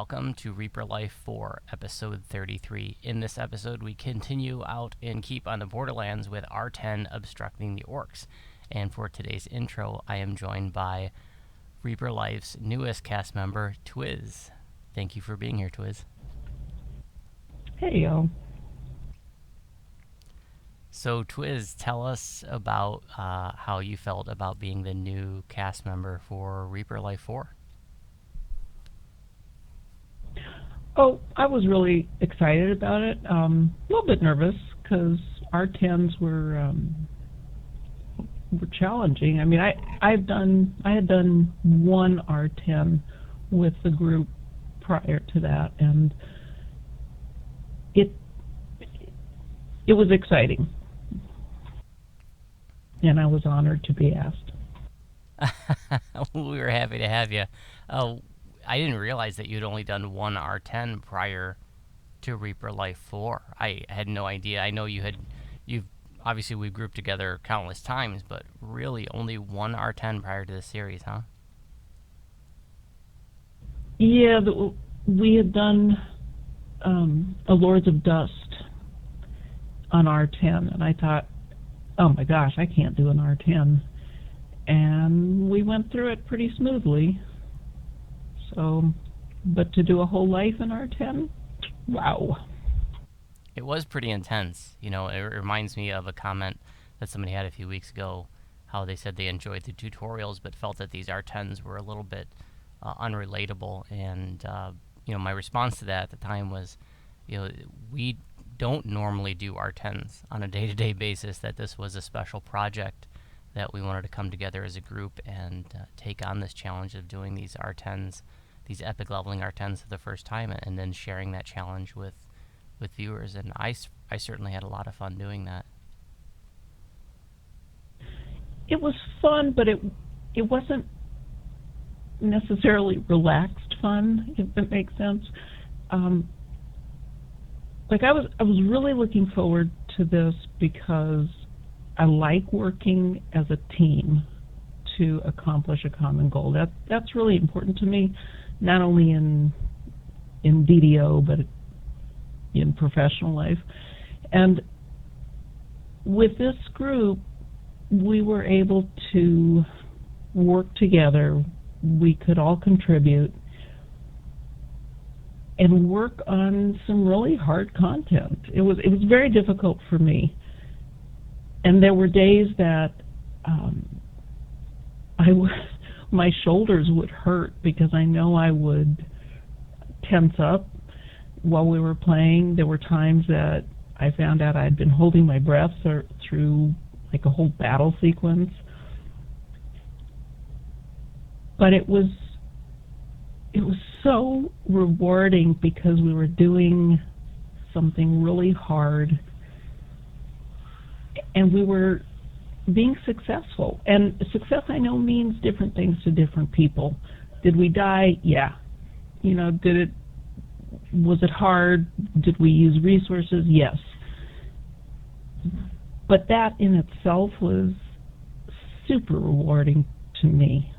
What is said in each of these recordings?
welcome to Reaper Life 4, episode 33. In this episode, we continue out and keep on the Borderlands with R10 Obstructing the Orcs. And for today's intro, I am joined by Reaper Life's newest cast member, Twizzz. Thank you for being here, Twizzz. Hey, y'all. So, Twizzz, tell us about how you felt about being the new cast member for Reaper Life 4. Oh, I was really excited about it. A little bit nervous because R10s were challenging. I mean, I had done one R10 with the group prior to that, and it was exciting, and I was honored to be asked. We were happy to have you. I didn't realize that you'd only done one R10 prior to Reaper Life 4. I had no idea. I know you've obviously we've grouped together countless times, but really only one R10 prior to the series, huh? Yeah, we had done a Lords of Dust on R10, and I thought, oh my gosh, I can't do an R10. And we went through it pretty smoothly. So, but to do a whole life in R10, wow. It was pretty intense. You know, it reminds me of a comment that somebody had a few weeks ago, how they said they enjoyed the tutorials, but felt that these R10s were a little bit unrelatable. And, my response to that at the time was, we don't normally do R10s on a day-to-day basis, that this was a special project that we wanted to come together as a group and take on this challenge of doing these R10s, these epic leveling R10s for the first time, and then sharing that challenge with viewers. And I certainly had a lot of fun doing that. It was fun, but it wasn't necessarily relaxed fun, if that makes sense. I was really looking forward to this because I like working as a team to accomplish a common goal. That's really important to me, not only in DDO, but in professional life. And with this group, we were able to work together. We could all contribute and work on some really hard content. It was very difficult for me. And there were days that my shoulders would hurt because I know I would tense up while we were playing. There were times that I found out I'd been holding my breath through like a whole battle sequence. But it was so rewarding because we were doing something really hard and we were being successful. And success, I know, means different things to different people. Did we die? Yeah. Was it hard? Did we use resources? Yes. But that in itself was super rewarding to me.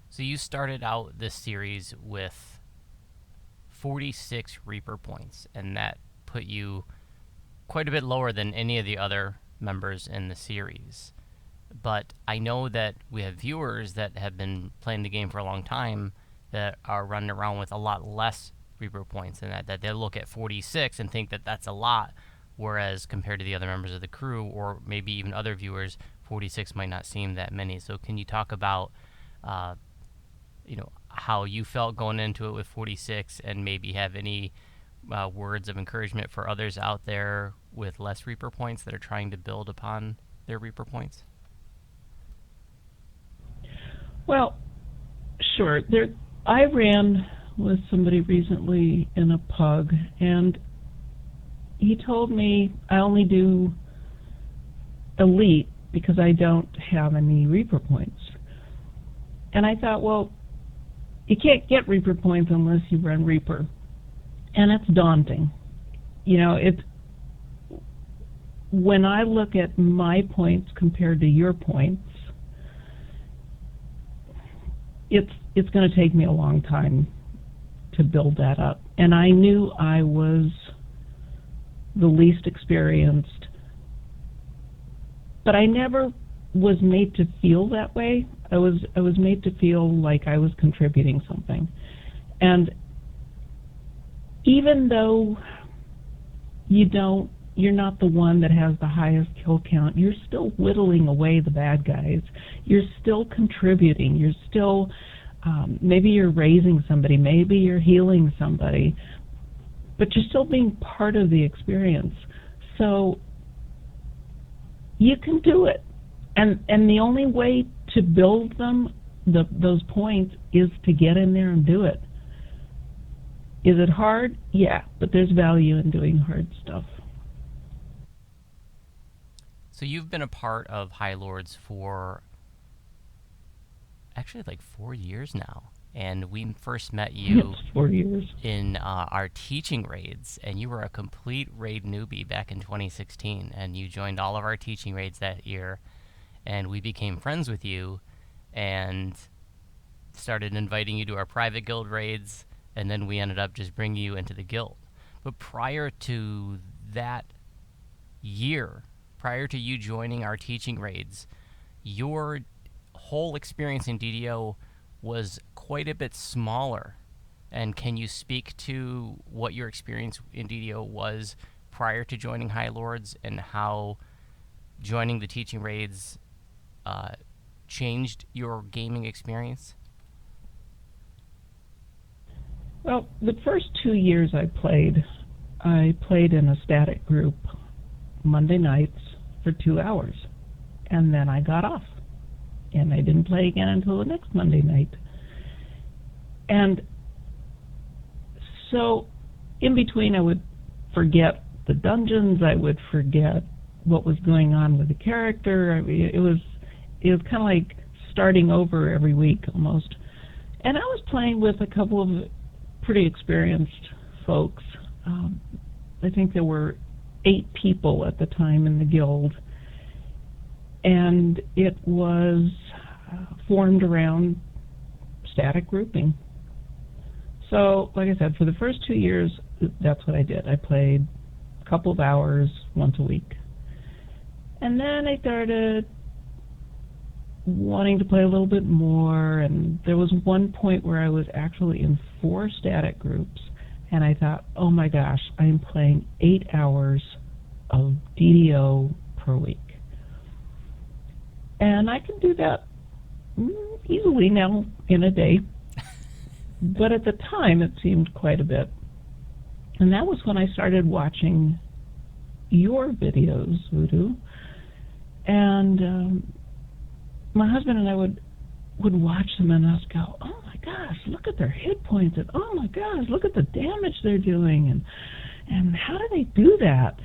So you started out this series with 46 Reaper points, and that put you quite a bit lower than any of the other members in the series. But I know that we have viewers that have been playing the game for a long time that are running around with a lot less Reaper points, and that they look at 46 and think that that's a lot, whereas compared to the other members of the crew, or maybe even other viewers, 46 might not seem that many. So can you talk about how you felt going into it with 46, and maybe have any words of encouragement for others out there with less Reaper points that are trying to build upon their Reaper points? Well, sure. I ran with somebody recently in a pug, and he told me I only do elite because I don't have any Reaper points. And I thought, well, you can't get Reaper points unless you run Reaper. And it's daunting. When I look at my points compared to your points, it's going to take me a long time to build that up. And I knew I was the least experienced, but I never was made to feel that way. I was made to feel like I was contributing something. And even though you're not the one that has the highest kill count, you're still whittling away the bad guys. You're still contributing. You're still, maybe you're raising somebody, maybe you're healing somebody, but you're still being part of the experience. So you can do it. And the only way to build them, those points, is to get in there and do it. Is it hard? Yeah, but there's value in doing hard stuff. So you've been a part of High Lords for actually like 4 years now. And we first met you 4 years. in our teaching raids, and you were a complete raid newbie back in 2016, and you joined all of our teaching raids that year, and we became friends with you and started inviting you to our private guild raids, and then we ended up just bringing you into the guild. But prior to that year, prior to you joining our teaching raids, your whole experience in DDO was quite a bit smaller. And can you speak to what your experience in DDO was prior to joining High Lords, and how joining the teaching raids changed your gaming experience? Well, the first 2 years I played in a static group Monday nights for 2 hours, and then I got off, and I didn't play again until the next Monday night. And so in between, I would forget the dungeons, I would forget what was going on with the character. I mean, it was kind of like starting over every week almost. And I was playing with a couple of pretty experienced folks. I think there were 8 people at the time in the guild, and it was formed around static grouping. So, like I said, for the first 2 years, that's what I did. I played a couple of hours once a week. And then I started wanting to play a little bit more, and there was one point where I was actually in 4 static groups, and I thought, oh my gosh, I'm playing 8 hours of DDO per week. And I can do that easily now in a day. But at the time, it seemed quite a bit. And that was when I started watching your videos, Voodoo. And my husband and I would watch them, and I'd go, oh my gosh, look at their hit points, and oh my gosh, look at the damage they're doing, and how do they do that?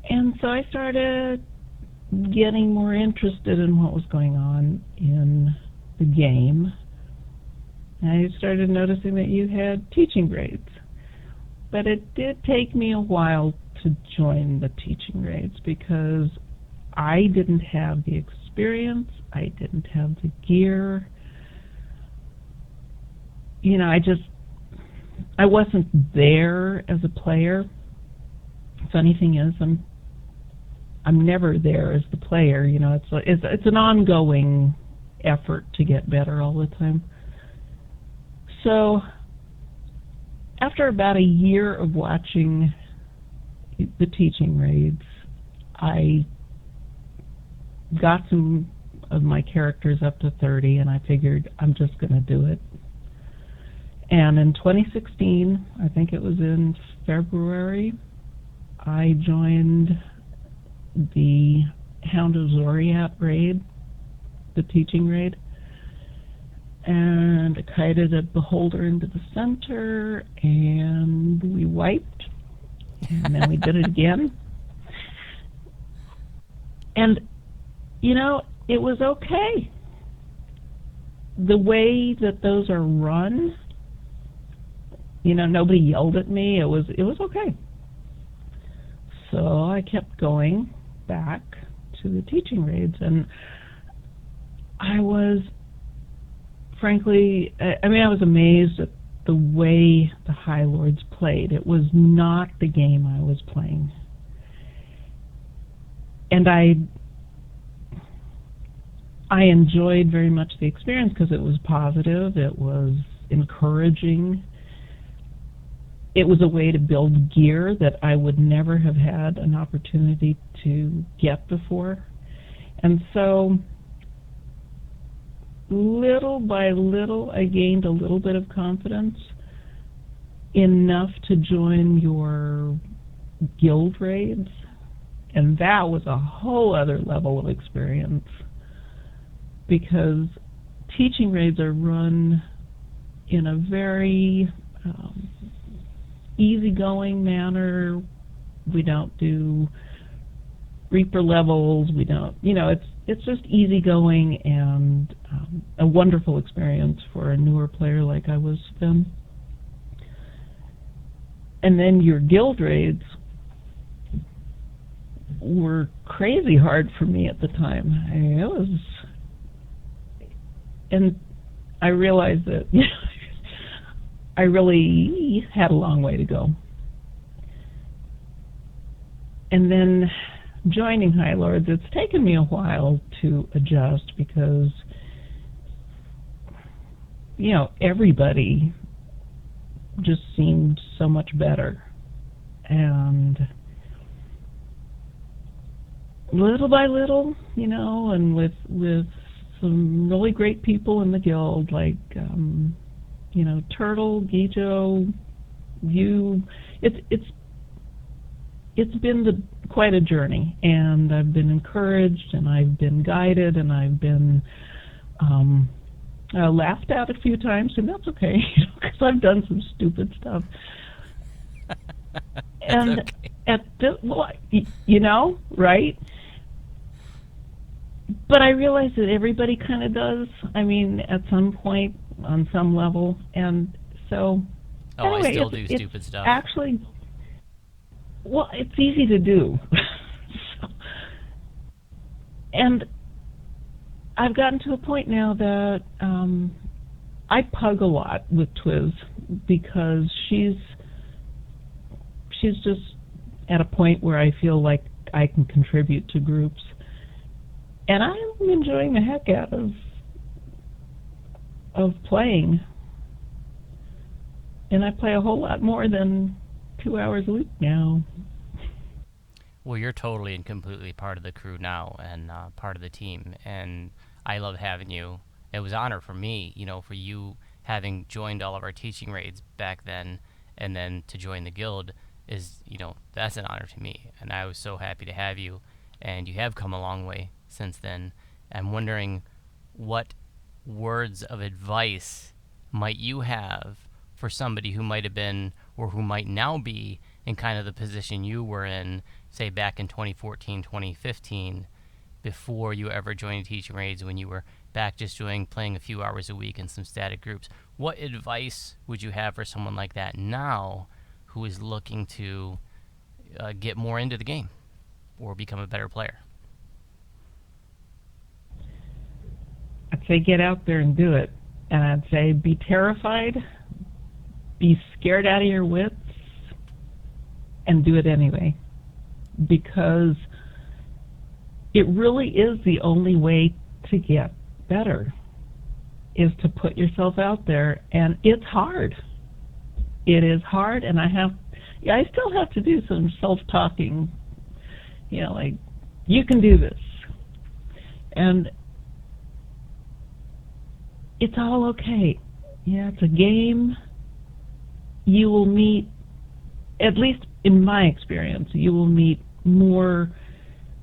And so I started getting more interested in what was going on in the game. I started noticing that you had teaching raids. But it did take me a while to join the teaching raids because I didn't have the experience, I didn't have the gear. You know, I wasn't there as a player. Funny thing is, I'm never there as the player. You know, it's an ongoing effort to get better all the time. So after about a year of watching the teaching raids, I got some of my characters up to 30, and I figured I'm just going to do it. And in 2016, I think it was in February, I joined the Hound of Zoriat raid, the teaching raid. And I kited a beholder into the center, and we wiped, and then we did it again. And, you know, it was okay. The way that those are run, you know, nobody yelled at me. It was okay. So I kept going back to the teaching raids, and I was frankly, I mean, I was amazed at the way the High Lords played. It was not the game I was playing. And I enjoyed very much the experience because it was positive, it was encouraging. It was a way to build gear that I would never have had an opportunity to get before. And so, little by little, I gained a little bit of confidence, enough to join your guild raids, and that was a whole other level of experience, because teaching raids are run in a very easygoing manner. We don't do Reaper levels. We don't, it's just easygoing and a wonderful experience for a newer player like I was then. And then your guild raids were crazy hard for me at the time. And I realized that I really had a long way to go. And then joining High Lords, it's taken me a while to adjust because, everybody just seemed so much better. And little by little, and with some really great people in the guild, like, Turtle, Gijo, you, it's been quite a journey, and I've been encouraged, and I've been guided, and I've been laughed at a few times, and that's okay, because I've done some stupid stuff. And okay. at this, right? But I realize that everybody kind of does. I mean, at some point, on some level, and so. Oh, anyway, I still do stupid stuff. Actually, well, it's easy to do. So, and I've gotten to a point now that I pug a lot with Twizzz because she's just at a point where I feel like I can contribute to groups. And I'm enjoying the heck out of playing. And I play a whole lot more than 2 hours a week now. Well, you're totally and completely part of the crew now and part of the team, and I love having you. It was an honor for me, for you having joined all of our teaching raids back then, and then to join the guild is, that's an honor to me, and I was so happy to have you, and you have come a long way since then. I'm wondering what words of advice might you have for somebody who might have been or who might now be in kind of the position you were in, say back in 2014, 2015, before you ever joined teaching raids, when you were back just playing a few hours a week in some static groups. What advice would you have for someone like that now who is looking to get more into the game or become a better player? I'd say get out there and do it. And I'd say be terrified, be scared out of your wits, and do it anyway. Because it really is the only way to get better, is to put yourself out there. And it's hard. It is hard, and I still have to do some self-talking, like, you can do this. And it's all okay. It's a game. You will meet, at least in my experience, you will meet more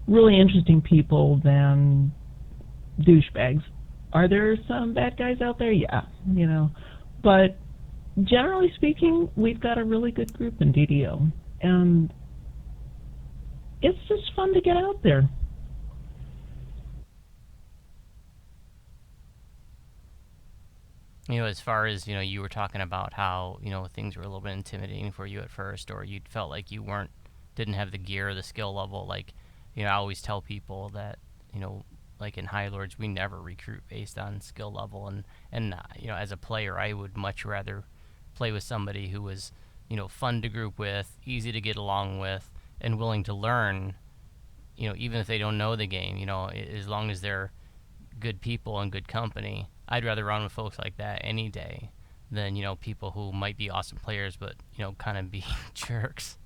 really interesting people than douchebags. Are there some bad guys out there? Yeah, But generally speaking, we've got a really good group in DDO. And it's just fun to get out there. As far as, you were talking about how, things were a little bit intimidating for you at first, or you felt like you didn't have the gear or the skill level. Like, I always tell people that, like in High Lords, we never recruit based on skill level, and as a player, I would much rather play with somebody who was fun to group with, easy to get along with, and willing to learn. Even if they don't know the game, as long as they're good people and good company, I'd rather run with folks like that any day than people who might be awesome players but kind of be jerks.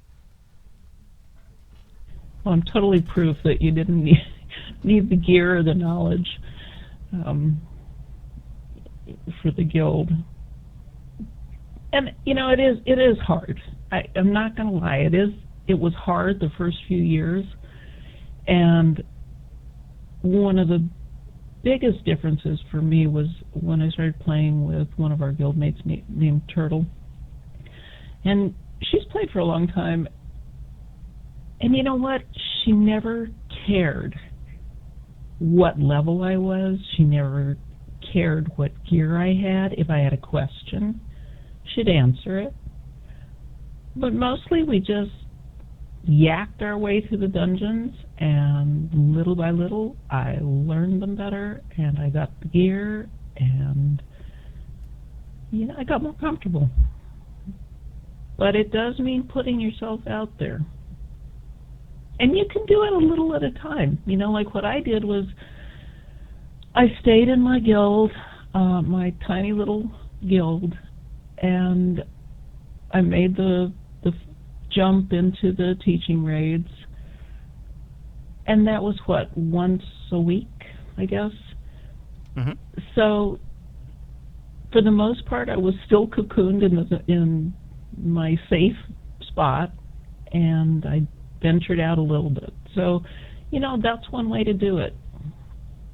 Well, I'm totally proof that you didn't need the gear or the knowledge for the guild. And it is hard. I'm not going to lie. It was hard the first few years, and one of the biggest differences for me was when I started playing with one of our guildmates named Turtle. And she's played for a long time, and you know what? She never cared what level I was. She never cared what gear I had. If I had a question, she'd answer it. But mostly we just yacked our way through the dungeons, and little by little I learned them better, and I got the gear, and I got more comfortable. But it does mean putting yourself out there. And you can do it a little at a time. Like what I did was I stayed in my guild, my tiny little guild, and I made the jump into the teaching raids, and that was once a week, I guess. Mm-hmm. So for the most part, I was still cocooned in my safe spot, and I ventured out a little bit. So that's one way to do it.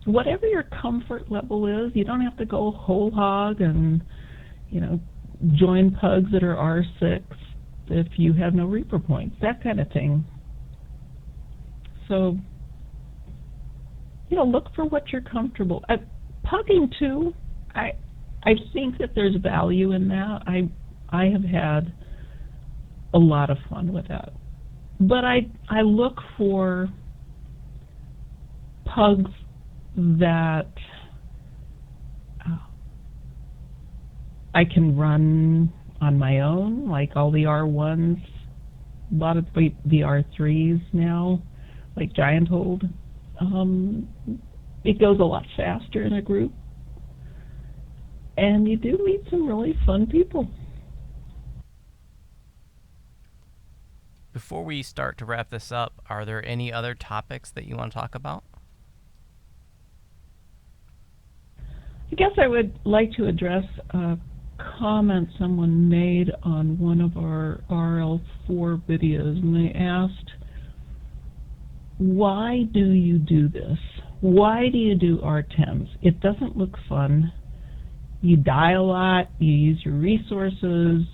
Whatever your comfort level is, you don't have to go whole hog and join pugs that are R6 if you have no Reaper points, that kind of thing. So, look for what you're comfortable. Pugging too, I think that there's value in that. I have had a lot of fun with that. But I look for pugs that I can run on my own, like all the R1s, a lot of the R3s now, like Giant Hold. It goes a lot faster in a group, and you do meet some really fun people. Before we start to wrap this up, are there any other topics that you want to talk about? I guess I would like to address a comment someone made on one of our RL4 videos, and they asked, why do you do this? Why do you do R10s? It doesn't look fun. You die a lot, you use your resources,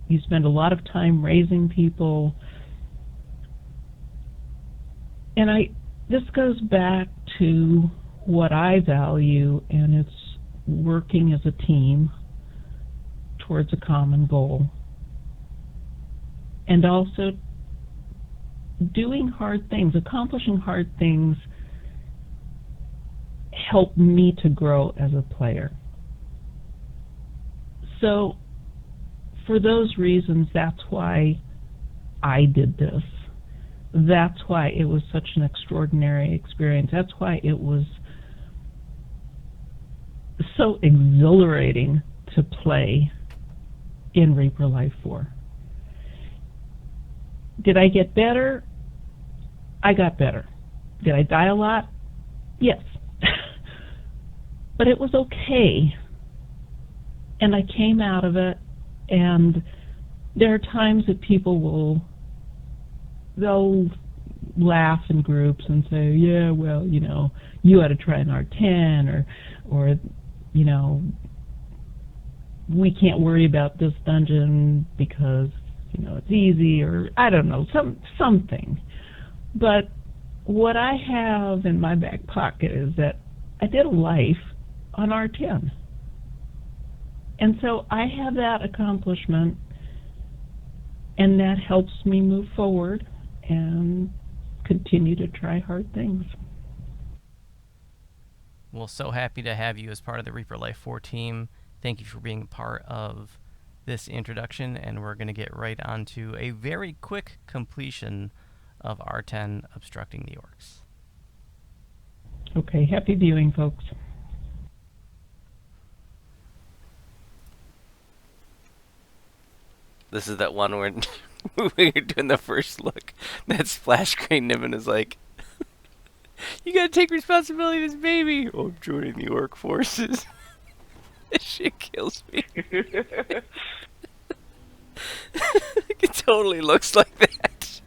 you spend a lot of time raising people. And this goes back to what I value, and it's working as a team towards a common goal. And also doing hard things, accomplishing hard things help me to grow as a player. So for those reasons, that's why I did this. That's why it was such an extraordinary experience. That's why it was so exhilarating to play in Reaper Life 4. Did I get better? I got better. Did I die a lot? Yes. But it was okay. And I came out of it, and there are times that people they'll laugh in groups and say, yeah, well, you ought to try an R10, or we can't worry about this dungeon because, it's easy, or I don't know, something. But what I have in my back pocket is that I did a life on R10. And so I have that accomplishment, and that helps me move forward and continue to try hard things. Well, so happy to have you as part of the Reaper Life 4 team. Thank you for being a part of this introduction, and we're going to get right on to a very quick completion of R10 Obstructing the Orcs. Okay, happy viewing, folks. This is that one where when you're doing the first look, that splash screen Niven is like, you gotta take responsibility of this baby. Oh, I'm joining the orc forces. This shit kills me. It totally looks like that.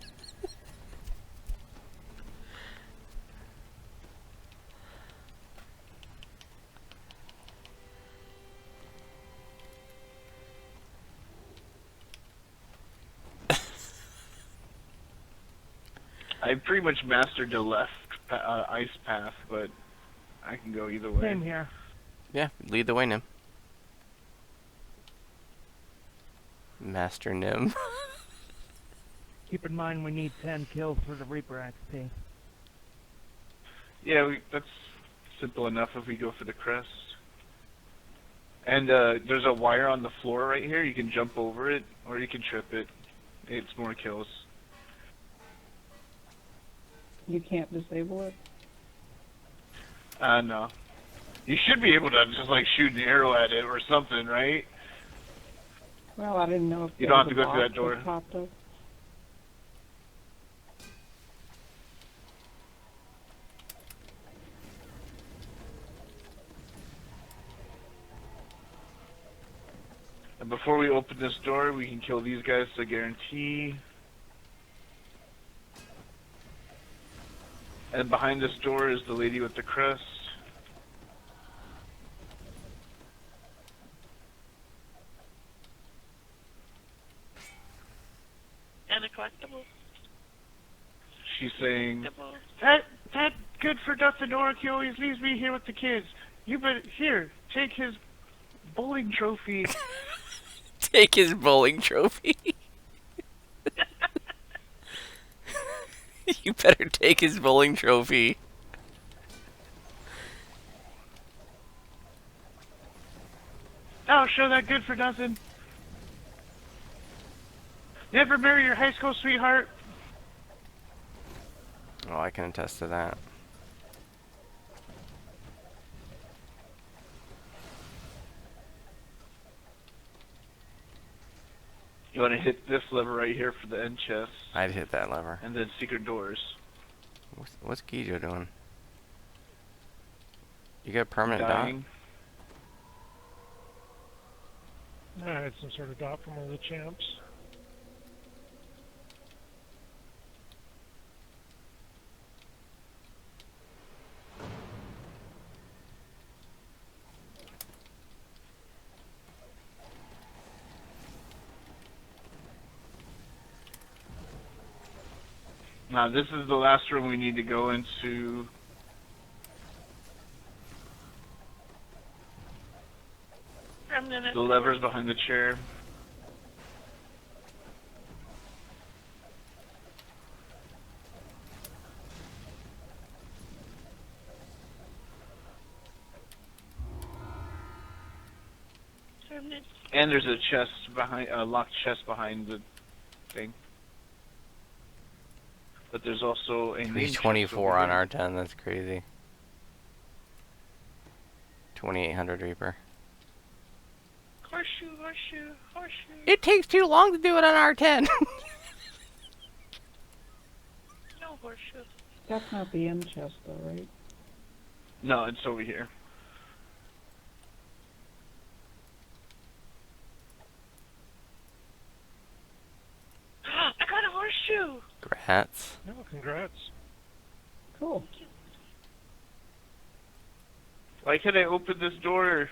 I pretty much mastered the left ice path, but I can go either way. Same here. Yeah, lead the way, Nim. Master Nim. Keep in mind we need 10 kills for the Reaper XP. Yeah, that's simple enough if we go for the crest. And there's a wire on the floor right here. You can jump over it, or you can trip it. It's more kills. You can't disable it? No. You should be able to just like shoot an arrow at it or something, right? Well, I didn't know if You there don't was have to a go through box that door. that popped up. And before we open this door, we can kill these guys to guarantee. And behind this door is the lady with the crest. And a collectible. She's saying, That good for nothing orc, he always leaves me here with the kids. You better, here, take his bowling trophy. Take his bowling trophy. You better take his bowling trophy. Oh, show that good for nothing. Never marry your high school sweetheart. Oh, I can attest to that. you want to hit this lever right here for the end chest, I'd hit that lever. and then secret doors. What's Gijo doing? You got permanent dot? Dying. I had some sort of dot from one of the champs. Now this is the last room we need to go into. I'm gonna. The lever's behind the chair. And there's a chest behind, a locked chest behind the thing. But there's also a name chest 324 over on here. R10, that's crazy. 2800 Reaper. Horseshoe, horseshoe, horseshoe. It takes too long to do it on R10. No horseshoe. That's not the end chest, though, right? No, it's over here. I got a horseshoe. Grats. No, congrats. Cool. Why can't I open this door?